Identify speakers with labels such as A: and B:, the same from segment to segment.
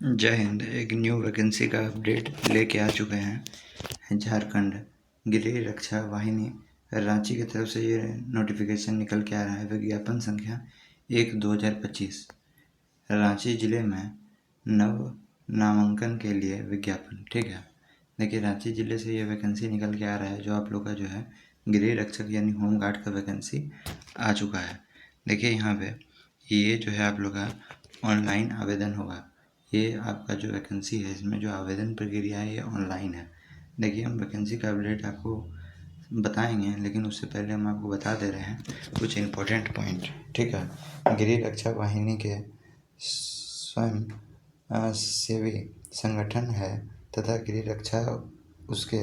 A: जय हिंद। एक new vacancy का अपडेट लेके आ चुके हैं झारखंड गृह रक्षा वाहिनी रांची की तरफ से। ये नोटिफिकेशन निकल के आ रहा है, विज्ञापन संख्या 1/2025। रांची जिले में नव नामांकन के लिए विज्ञापन। ठीक है, देखिए रांची जिले से ये वैकेंसी निकल के आ रहा है, जो आप लोग का जो है गृह रक्षक यानी होम गार्ड का वैकेंसी आ चुका है। देखिए यहाँ पे ये जो है आप लोग का ऑनलाइन आवेदन होगा। ये आपका जो वैकेंसी है, इसमें जो आवेदन प्रक्रिया है ये ऑनलाइन है। देखिए हम वैकेंसी का अपडेट आपको बताएंगे, लेकिन उससे पहले हम आपको बता दे रहे हैं कुछ इम्पोर्टेंट पॉइंट। ठीक है, गृह रक्षा वाहिनी के स्वयं सेवी संगठन है तथा गृह रक्षा उसके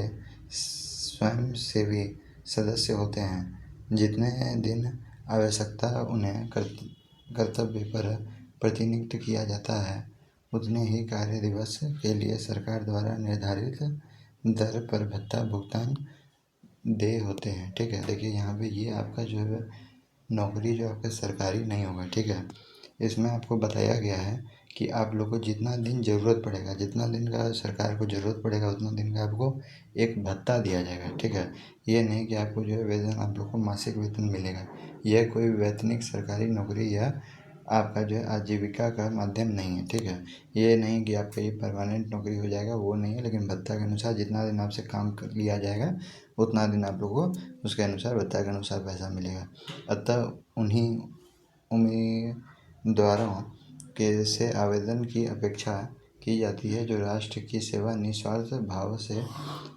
A: स्वयं सेवी सदस्य होते हैं। जितने दिन आवश्यकता उन्हें कर्तव्य पर प्रतिनियुक्त किया जाता है, उतने ही कार्य दिवस के लिए सरकार द्वारा निर्धारित दर पर भत्ता भुगतान देय होते हैं। ठीक है, देखिए यहाँ पे ये आपका जो है नौकरी जो आपका सरकारी नहीं होगा। ठीक है, इसमें आपको बताया गया है कि आप लोग को जितना दिन ज़रूरत पड़ेगा, जितना दिन का सरकार को ज़रूरत पड़ेगा, उतना दिन का आपको एक भत्ता दिया जाएगा। ठीक है, ये नहीं कि आपको जो है वेतन आप लोग को मासिक वेतन मिलेगा। यह कोई वैतनिक सरकारी नौकरी या आपका जो है आजीविका का माध्यम नहीं है। ठीक है, ये नहीं कि आपका ये परमानेंट नौकरी हो जाएगा, वो नहीं है। लेकिन भत्ता के अनुसार जितना दिन आपसे काम कर लिया जाएगा, उतना दिन आप लोग को उसके अनुसार भत्ता के अनुसार पैसा मिलेगा। अतः उन्हीं उम्मीदवारों के से आवेदन की अपेक्षा की जाती है जो राष्ट्र की सेवा निस्वार्थ भाव से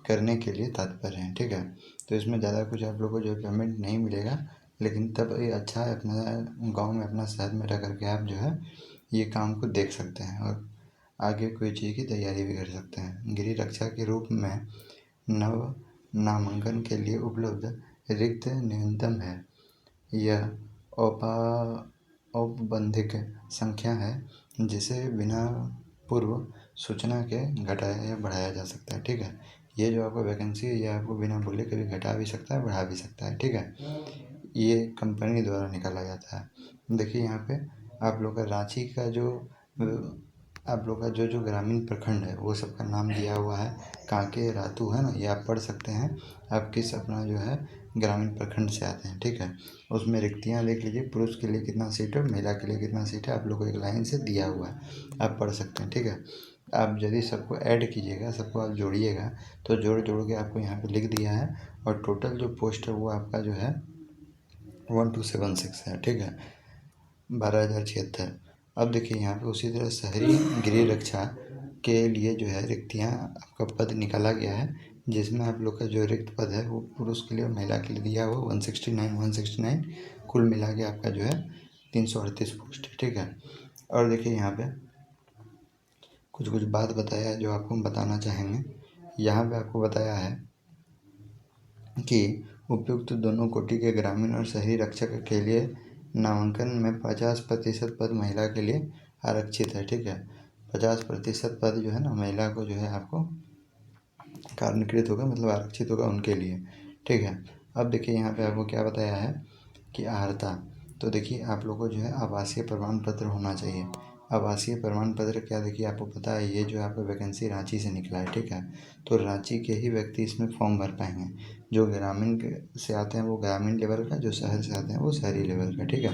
A: करने के लिए तत्पर हैं। ठीक है, तो इसमें ज़्यादा कुछ आप लोग को जो पेमेंट नहीं मिलेगा, लेकिन तब ये अच्छा है अपना गांव में अपना शहर में रह करके आप जो है ये काम को देख सकते हैं और आगे कोई चीज़ की तैयारी भी कर सकते हैं। गृह रक्षा के रूप में नव नामांकन के लिए उपलब्ध रिक्त न्यूनतम है। यह औपबंधिक संख्या है जिसे बिना पूर्व सूचना के घटाया या बढ़ाया जा सकता है। ठीक है, ये जो आपको वैकेंसी है ये आपको बिना बोले कभी घटा भी सकता है, बढ़ा भी सकता है। ठीक है, ये कंपनी द्वारा निकाला जाता है। देखिए यहाँ पे आप लोग का रांची का जो आप लोग का जो ग्रामीण प्रखंड है वो सबका नाम दिया हुआ है। कांके रातू है ना, ये आप पढ़ सकते हैं आप किस अपना जो है ग्रामीण प्रखंड से आते हैं। ठीक है, उसमें रिक्तियाँ देख लीजिए, पुरुष के लिए कितना सीट है, महिला के लिए कितना सीट है, आप लोग को एक लाइन से दिया हुआ है, आप पढ़ सकते हैं। ठीक है, आप यदि सबको ऐड कीजिएगा, सबको आप जोड़िएगा, तो जोड़ जोड़ के आपको यहाँ पे लिख दिया है। और टोटल जो पोस्ट है वो आपका जो है 1276 है। ठीक है, 12,076। अब देखिए यहाँ पे उसी तरह शहरी गृह रक्षा के लिए जो है रिक्तियाँ आपका पद निकाला गया है, जिसमें आप लोग का जो रिक्त पद है वो पुरुष के लिए और महिला के लिए दिया हुआ 169 कुल मिला के आपका जो है 338 पोस्ट है। ठीक है, और देखिए यहाँ पे कुछ कुछ बात बताया है जो आपको हम बताना चाहेंगे। यहाँ पे आपको बताया है कि उपयुक्त दोनों कोटि के ग्रामीण और शहरी रक्षक के लिए नामांकन में 50% पद महिला के लिए आरक्षित है। ठीक है, 50% पद जो है ना महिला को जो है आपको कार्यान्वित होगा, मतलब आरक्षित होगा उनके लिए। ठीक है, अब देखिए यहाँ पे आपको क्या बताया है कि अर्हता। तो देखिए आप लोग को जो है आवासीय प्रमाण पत्र होना चाहिए। आवासीय प्रमाण पत्र क्या, देखिए आपको पता है ये जो आपका वैकेंसी रांची से निकला है। ठीक है, तो रांची के ही व्यक्ति इसमें फॉर्म भर पाएंगे। जो ग्रामीण से आते हैं वो ग्रामीण लेवल का, जो शहर से आते हैं वो शहरी लेवल का। ठीक है,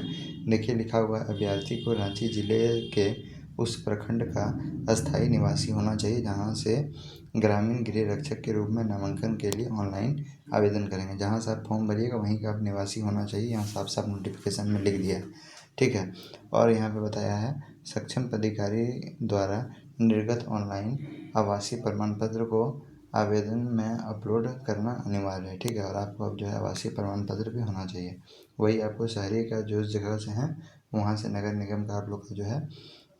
A: देखिए लिखा हुआ है अभ्यर्थी को रांची जिले के उस प्रखंड का अस्थायी निवासी होना चाहिए जहाँ से ग्रामीण गृह रक्षक के रूप में नामांकन के लिए ऑनलाइन आवेदन करेंगे। जहाँ से आप फॉर्म भरिएगा वहीं का आप निवासी होना चाहिए, यहाँ साफ साफ नोटिफिकेशन में लिख दिया है। ठीक है, और यहाँ पे बताया है सक्षम पदाधिकारी द्वारा निर्गत ऑनलाइन आवासीय प्रमाण पत्र को आवेदन में अपलोड करना अनिवार्य है। ठीक है, और आपको अब जो है आवासीय प्रमाण पत्र भी होना चाहिए। वही आपको शहरी का जो जगह से हैं वहाँ से नगर निगम का आप लोग का जो है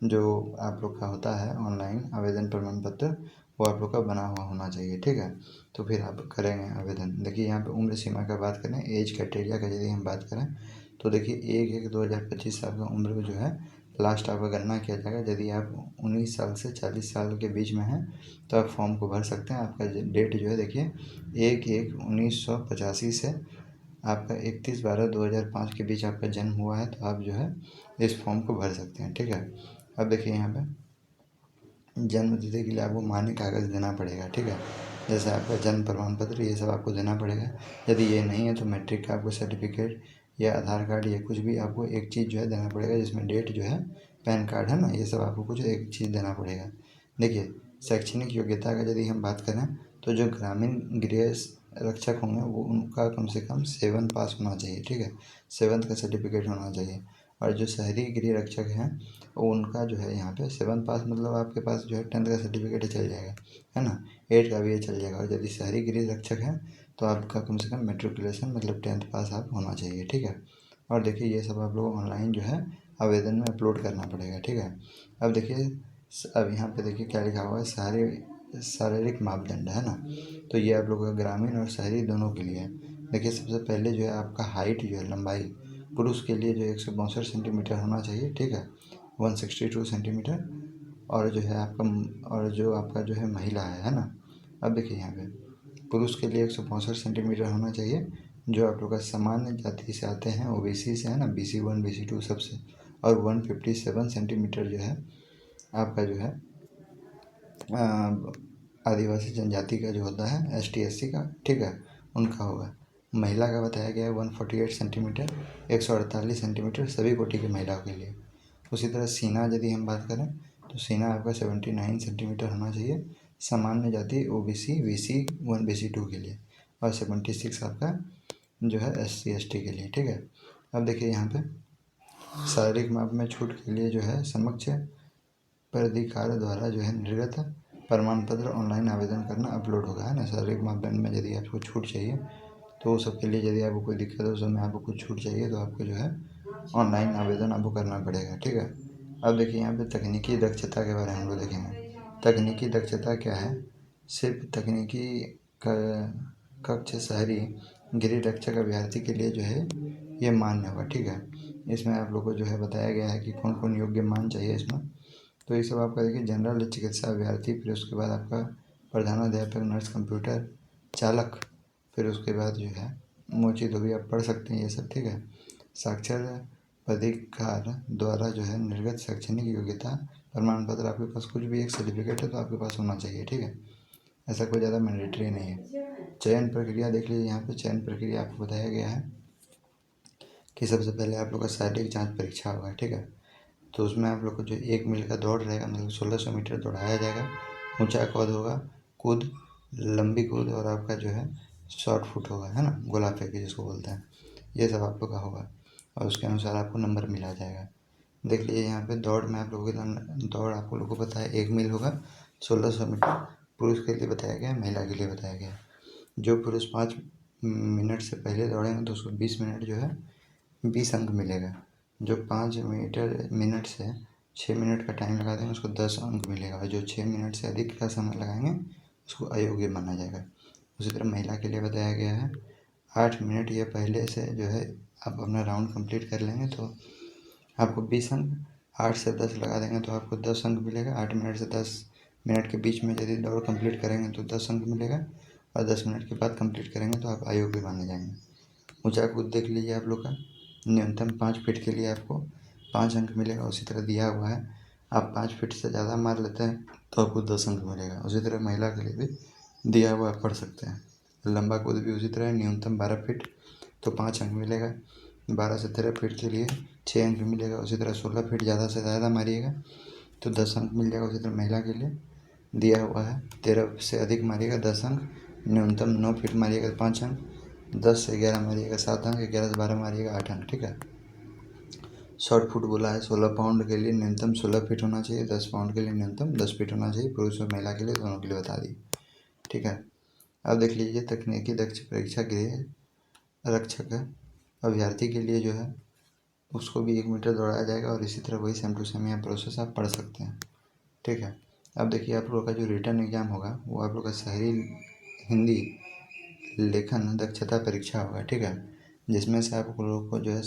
A: जो आप लोग का होता है ऑनलाइन आवेदन प्रमाण पत्र, वो आप लोग का बना हुआ होना चाहिए। ठीक है, तो फिर आप करेंगे आवेदन। देखिए यहाँ पे उम्र सीमा का बात करें, एज क्राइटेरिया का यदि हम बात करें, तो देखिए 1/1/2025 साल का उम्र जो है लास्ट आपका गणना किया जाएगा। यदि आप 19 साल से 40 साल के बीच में हैं तो आप फॉर्म को भर सकते हैं। आपका डेट जो है देखिए 1/1/1985 से आपका 31/12/2005 के बीच आपका जन्म हुआ है, तो आप जो है इस फॉर्म को भर सकते हैं। ठीक है, अब देखिए यहाँ पे जन्म तिथि के लिए आपको मान्य कागज़ देना पड़ेगा, ठीक है। जैसे आपका जन्म प्रमाण पत्र, ये सब आपको देना पड़ेगा। यदि ये नहीं है तो मैट्रिक का आपको सर्टिफिकेट या आधार कार्ड या कुछ भी आपको एक चीज़ जो है देना पड़ेगा, जिसमें डेट जो है, पैन कार्ड है ना, ये सब आपको कुछ एक चीज़ देना पड़ेगा। देखिए, शैक्षणिक योग्यता का यदि हम बात करें तो जो ग्रामीण गृह रक्षक होंगे वो उनका कम से कम 7 पास होना चाहिए, ठीक है। 7th का सर्टिफिकेट होना चाहिए। और जो शहरी गृह रक्षक हैं उनका जो है यहाँ पे 7 पास मतलब आपके पास जो है 10th का सर्टिफिकेट ही चल जाएगा, है ना। 8 का भी ये चल जाएगा। और यदि शहरी गृह रक्षक हैं तो आपका कम से कम मेट्रिकुलेशन मतलब 10th पास आप होना चाहिए, ठीक है। और देखिए ये सब आप लोग ऑनलाइन जो है आवेदन में अपलोड करना पड़ेगा, ठीक है। अब देखिए, अब यहाँ पे देखिए क्या लिखा हुआ है, शारीरिक मापदंड, है ना। तो ये आप लोगों का ग्रामीण और शहरी दोनों के लिए है। देखिए सबसे पहले जो है आपका हाइट जो है, लंबाई, पुरुष के लिए जो 162 सेंटीमीटर होना चाहिए, ठीक है, 162 सेंटीमीटर। और जो है आपका, और जो आपका जो है महिला है ना। अब देखिए यहाँ पे पुरुष के लिए 162 सेंटीमीटर होना चाहिए, जो आप लोग का सामान्य जाति से आते हैं, ओबीसी से, है ना, BC1 BC2 सबसे। और 157 सेंटीमीटर जो है आपका जो है आदिवासी जनजाति का जो होता है, ST SC का, ठीक है, उनका होगा। महिला का बताया गया है 148 सेंटीमीटर, 148 सेंटीमीटर सभी कोटि की महिलाओं के लिए। उसी तरह सीना यदि हम बात करें तो सीना आपका 79 सेंटीमीटर होना चाहिए, सामान्य जाति OBC BC1 BC2 के लिए। और 76 आपका जो है SC ST के लिए, ठीक है। अब देखिए यहाँ पे शारीरिक माप में छूट के लिए जो है समक्ष प्राधिकार द्वारा जो है निर्गत प्रमाण पत्र ऑनलाइन आवेदन करना अपलोड होगा, है ना। शारीरिक मापदंड में यदि आपको छूट चाहिए तो सबके लिए, यदि आपको कोई दिक्कत है उस समय आपको कुछ छूट चाहिए तो आपको जो है ऑनलाइन आवेदन आपको करना पड़ेगा, ठीक है। अब देखिए यहाँ पे तकनीकी दक्षता के बारे में हम लोग देखेंगे। तकनीकी दक्षता क्या है, सिर्फ तकनीकी कक्ष शहरी गृह रक्षक अभ्यर्थी के लिए जो है ये मान्य होगा, ठीक है। इसमें आप लोग को जो है बताया गया है कि कौन कौन योग्य मान चाहिए इसमें। तो ये सब आपका देखिए जनरल चिकित्सा अभ्यर्थी, फिर उसके बाद आपका प्रधानाध्यापक, नर्स, कंप्यूटर चालक, फिर उसके बाद जो है मोची धोबी आप पढ़ सकते हैं ये सब, ठीक है। साक्षर प्राधिकार द्वारा जो है निर्गत शैक्षणिक योग्यता प्रमाण पत्र, आपके पास कुछ भी एक सर्टिफिकेट है तो आपके पास होना चाहिए, ठीक है। ऐसा कोई ज़्यादा मैंडेटरी नहीं है। चयन प्रक्रिया देख लीजिए, यहाँ पे चयन प्रक्रिया आपको बताया गया है कि सबसे पहले आप लोग का शारीरिक जाँच परीक्षा होगा, ठीक है। तो उसमें आप लोग को जो 1 मील का दौड़ रहेगा, मतलब 1600 मीटर दौड़ाया जाएगा। ऊंचा कूद होगा, कूद, लंबी कूद, और आपका जो है शॉर्ट फुट होगा, है ना, गोला फेंकी जिसको बोलते हैं। ये सब आप लोग का होगा और उसके अनुसार आपको नंबर मिला जाएगा। देख लीजिए यहाँ पे दौड़ में आप लोगों के दौड़ आप लोगों को पता है 1 मील होगा, 1600 मीटर पुरुष के लिए बताया गया है, महिला के लिए बताया गया है। जो पुरुष 5 मिनट से पहले दौड़ेंगे तो उसको 20 मिनट जो है 20 अंक मिलेगा। जो 5 मिनट से 6 मिनट का टाइम लगा देंगे उसको 10 अंक मिलेगा। और जो 6 मिनट से अधिक का समय लगाएंगे उसको अयोग्य माना जाएगा। उसी तरह महिला के लिए बताया गया है 8 मिनट या पहले से जो है आप अपना राउंड कंप्लीट कर लेंगे तो आपको 20 अंक, 8 से 10 लगा देंगे तो आपको 10 अंक मिलेगा। 8 मिनट से 10 मिनट के बीच में यदि दौड़ कंप्लीट करेंगे तो 10 अंक मिलेगा। और 10 मिनट के बाद कंप्लीट करेंगे तो आप अयोग्य माने जाएंगे। ऊंचा कूद देख लीजिए आप लोग का न्यूनतम 5 फीट के लिए आपको 5 अंक मिलेगा। उसी तरह दिया हुआ है, आप 5 फीट से ज़्यादा मार लेते हैं तो आपको 10 अंक मिलेगा। उसी तरह महिला के लिए भी दिया हुआ आप पढ़ सकते हैं। लंबा कूद भी उसी तरह न्यूनतम 12 फीट तो 5 अंक मिलेगा। 12 से 13 फीट के लिए 6 अंक मिलेगा। उसी तरह 16 फीट ज़्यादा से ज़्यादा मारिएगा तो 10 अंक मिल जाएगा। उसी तरह महिला के लिए दिया हुआ है 13 से अधिक मारिएगा 10 अंक, न्यूनतम 9 फीट मारिएगा 5 अंक, 10 से 11 मारिएगा 7 अंक, 11 से 12 मारिएगा 8 अंक, ठीक है। शॉर्ट फुट बोला है 16 पाउंड के लिए न्यूनतम 16 फीट होना चाहिए, 10 पाउंड के लिए न्यूनतम 10 फीट होना चाहिए। पुरुष और महिला के लिए दोनों के लिए बता दी, ठीक है। अब देख लीजिए तकनीकी दक्ष परीक्षा गृह रक्षक अभ्यर्थी के लिए जो है उसको भी 1 मीटर दौड़ाया जाएगा और इसी तरह वही सेम टू सेम यहाँ प्रोसेस आप पढ़ सकते हैं, ठीक है। अब देखिए आप लोग का जो रिटर्न एग्जाम होगा वो आप लोग का शहरी हिंदी लेखन दक्षता परीक्षा होगा, ठीक है। जिसमें से आप लोगों को जो है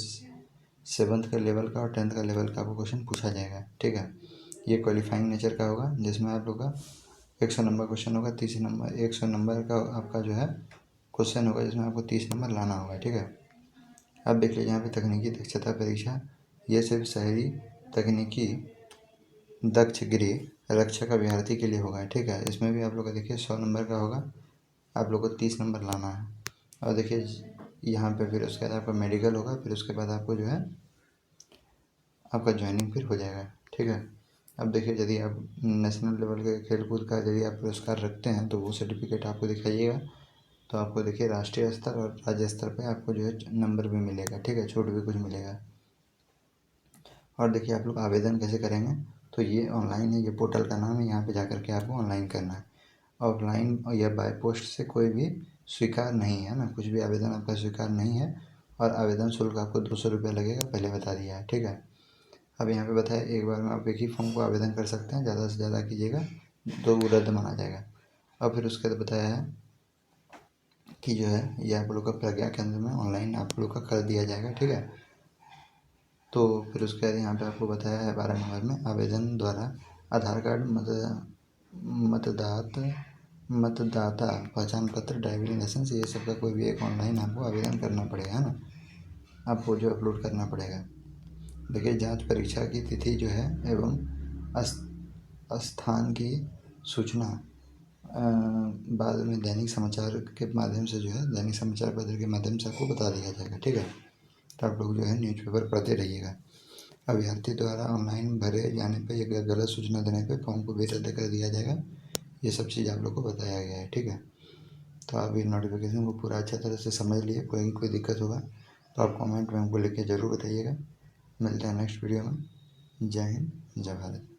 A: 7th का लेवल का और 10th का लेवल का आपको क्वेश्चन पूछा जाएगा, ठीक है। ये क्वालिफाइंग नेचर का होगा जिसमें आप लोग का 100 नंबर क्वेश्चन होगा, 30 नंबर 100 नंबर का आपका जो है क्वेश्चन होगा जिसमें आपको 30 नंबर लाना होगा, ठीक है। अब देख लीजिए यहाँ पे तकनीकी दक्षता परीक्षा, ये सिर्फ शहरी तकनीकी दक्ष गृह रक्षक अभ्यर्थी के लिए होगा, ठीक है। इसमें भी आप लोग का देखिए 100 नंबर का होगा, आप लोग को 30 नंबर लाना है। और देखिए यहाँ पे फिर उसके बाद आपका मेडिकल होगा, फिर उसके बाद आपको जो है आपका ज्वाइनिंग फिर हो जाएगा, ठीक है। अब देखिए यदि आप नेशनल लेवल के खेल कूद का यदि आप पुरस्कार रखते हैं तो वो सर्टिफिकेट आपको दिखाइएगा, तो आपको देखिए राष्ट्रीय स्तर और राज्य स्तर पे आपको जो है नंबर भी मिलेगा, ठीक है, छूट भी कुछ मिलेगा। और देखिए आप लोग आवेदन कैसे करेंगे, तो ये ऑनलाइन है, ये पोर्टल का नाम है, यहाँ पे जा कर के आपको ऑनलाइन करना है। ऑफलाइन या बाय पोस्ट से कोई भी स्वीकार नहीं है ना, कुछ भी आवेदन आपका स्वीकार नहीं है। और आवेदन शुल्क आपको 200 रुपये लगेगा, पहले बता दिया है, ठीक है। अब यहाँ पे बताया एक बार में आप एक ही फॉर्म को आवेदन कर सकते हैं, ज़्यादा से ज़्यादा कीजिएगा तो वो रद्द माना जाएगा। और फिर उसके बाद बताया है कि जो है ये आप लोग का प्रज्ञा केंद्र में ऑनलाइन आप लोग का कर दिया जाएगा, ठीक है। तो फिर उसके बाद यहाँ पे आपको बताया है 12 नंबर में आवेदन द्वारा आधार कार्ड, मतदात मतदाता पहचान पत्र, ड्राइविंग लाइसेंस, ये सब का कोई भी एक ऑनलाइन आपको आवेदन करना पड़ेगा, है ना, आपको जो अपलोड करना पड़ेगा। देखिए जांच परीक्षा की तिथि जो है एवं स्थान की सूचना बाद में दैनिक समाचार के माध्यम से जो है दैनिक समाचार पत्र के माध्यम से आपको बता दिया जाएगा, ठीक है। तो आप लोग जो है न्यूज़पेपर पढ़ते रहिएगा। अभ्यर्थी द्वारा ऑनलाइन भरे जाने पर या गलत सूचना देने पर फॉर्म को भी रद्द कर दिया जाएगा, ये सब चीज़ आप लोग को बताया गया है, ठीक है। तो आप ये नोटिफिकेशन को पूरा अच्छा तरह से समझ लिए, कोई दिक्कत होगा तो आप कमेंट में हमको लिख के ज़रूर बताइएगा। मिलते हैं नेक्स्ट वीडियो में। जय हिंद, जय भारत।